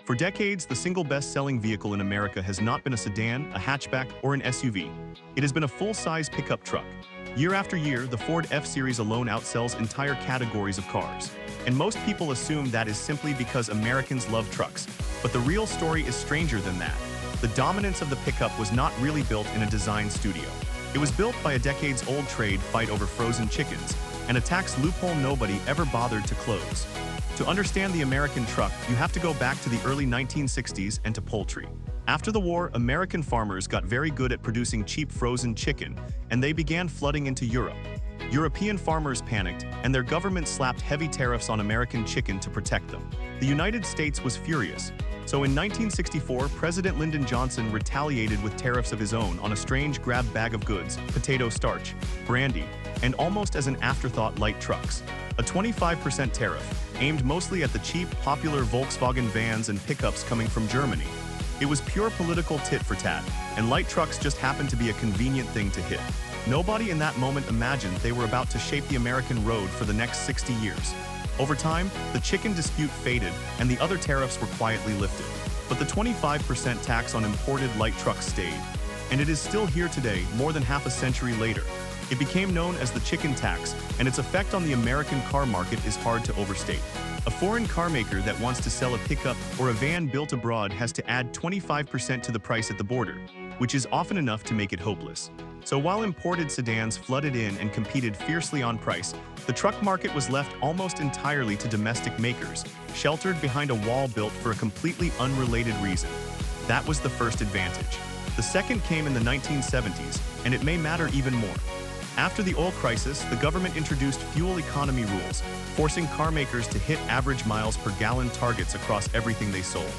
For decades, the single best-selling vehicle in America has not been a sedan, a hatchback, or an SUV. It has been a full-size pickup truck. Year after year, the Ford F-Series alone outsells entire categories of cars. And most people assume that is simply because Americans love trucks. But the real story is stranger than that. The dominance of the pickup was not really built in a design studio. It was built by a decades-old trade fight over frozen chickens, and a tax loophole nobody ever bothered to close. To understand the American truck, you have to go back to the early 1960s and to poultry. After the war, American farmers got very good at producing cheap frozen chicken, and they began flooding into Europe. European farmers panicked, and their government slapped heavy tariffs on American chicken to protect them. The United States was furious. So in 1964, President Lyndon Johnson retaliated with tariffs of his own on a strange grab bag of goods, potato starch, brandy, and almost as an afterthought, light trucks. A 25% tariff, aimed mostly at the cheap, popular Volkswagen vans and pickups coming from Germany. It was pure political tit for tat, and light trucks just happened to be a convenient thing to hit. Nobody in that moment imagined they were about to shape the American road for the next 60 years. Over time, the chicken dispute faded, and the other tariffs were quietly lifted. But the 25% tax on imported light trucks stayed, and it is still here today, more than half a century later. It became known as the chicken tax, and its effect on the American car market is hard to overstate. A foreign car maker that wants to sell a pickup or a van built abroad has to add 25% to the price at the border, which is often enough to make it hopeless. So while imported sedans flooded in and competed fiercely on price, the truck market was left almost entirely to domestic makers, sheltered behind a wall built for a completely unrelated reason. That was the first advantage. The second came in the 1970s, and it may matter even more. After the oil crisis, the government introduced fuel economy rules, forcing car makers to hit average miles per gallon targets across everything they sold.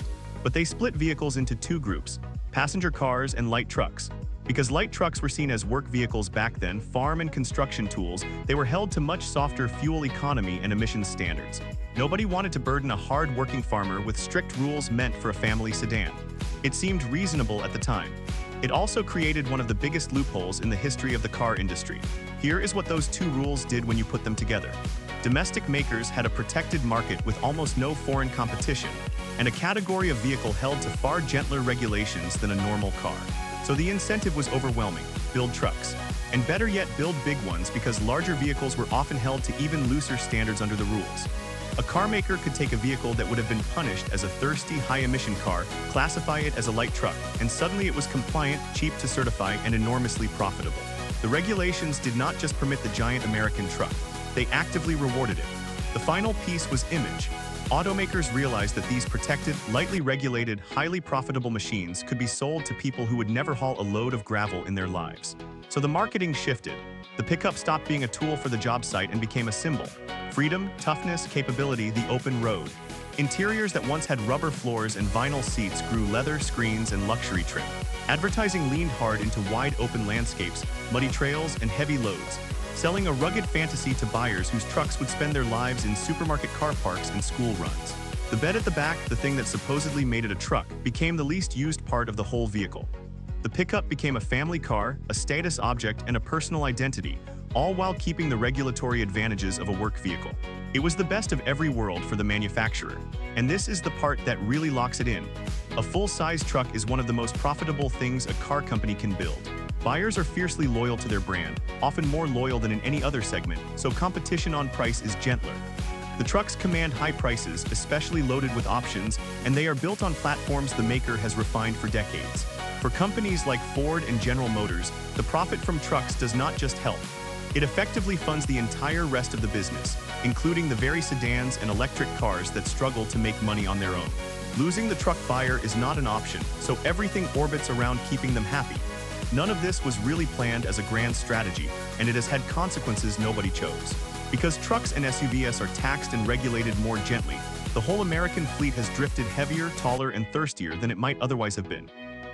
But they split vehicles into two groups: passenger cars and light trucks. Because light trucks were seen as work vehicles back then, farm and construction tools, they were held to much softer fuel economy and emissions standards. Nobody wanted to burden a hard-working farmer with strict rules meant for a family sedan. It seemed reasonable at the time. It also created one of the biggest loopholes in the history of the car industry. Here is what those two rules did when you put them together. Domestic makers had a protected market with almost no foreign competition, and a category of vehicle held to far gentler regulations than a normal car. So the incentive was overwhelming: build trucks. And better yet, build big ones, because larger vehicles were often held to even looser standards under the rules. A car maker could take a vehicle that would have been punished as a thirsty, high-emission car, classify it as a light truck, and suddenly it was compliant, cheap to certify, and enormously profitable. The regulations did not just permit the giant American truck, they actively rewarded it. The final piece was image. Automakers realized that these protected, lightly regulated, highly profitable machines could be sold to people who would never haul a load of gravel in their lives. So the marketing shifted. The pickup stopped being a tool for the job site and became a symbol. Freedom, toughness, capability, the open road. Interiors that once had rubber floors and vinyl seats grew leather, screens, and luxury trim. Advertising leaned hard into wide open landscapes, muddy trails, and heavy loads, selling a rugged fantasy to buyers whose trucks would spend their lives in supermarket car parks and school runs. The bed at the back, the thing that supposedly made it a truck, became the least used part of the whole vehicle. The pickup became a family car, a status object, and a personal identity, all while keeping the regulatory advantages of a work vehicle. It was the best of every world for the manufacturer. And this is the part that really locks it in. A full-size truck is one of the most profitable things a car company can build. Buyers are fiercely loyal to their brand, often more loyal than in any other segment, so competition on price is gentler. The trucks command high prices, especially loaded with options, and they are built on platforms the maker has refined for decades. For companies like Ford and General Motors, the profit from trucks does not just help. It effectively funds the entire rest of the business, including the very sedans and electric cars that struggle to make money on their own. Losing the truck buyer is not an option, so everything orbits around keeping them happy. None of this was really planned as a grand strategy, and it has had consequences nobody chose. Because trucks and SUVs are taxed and regulated more gently, the whole American fleet has drifted heavier, taller, and thirstier than it might otherwise have been.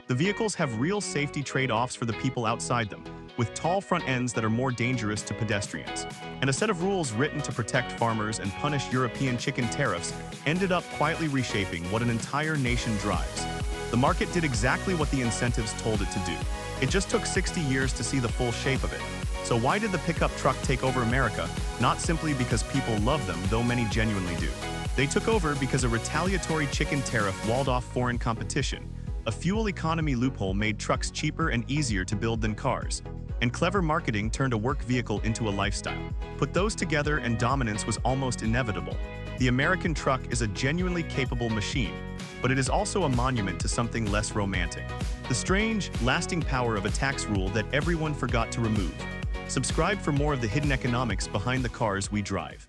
The vehicles have real safety trade-offs for the people outside them, with tall front ends that are more dangerous to pedestrians. And a set of rules written to protect farmers and punish European chicken tariffs ended up quietly reshaping what an entire nation drives. The market did exactly what the incentives told it to do. It just took 60 years to see the full shape of it. So why did the pickup truck take over America? Not simply because people love them, though many genuinely do. They took over because a retaliatory chicken tariff walled off foreign competition. A fuel economy loophole made trucks cheaper and easier to build than cars. And clever marketing turned a work vehicle into a lifestyle. Put those together and dominance was almost inevitable. The American truck is a genuinely capable machine, but it is also a monument to something less romantic. The strange, lasting power of a tax rule that everyone forgot to remove. Subscribe for more of the hidden economics behind the cars we drive.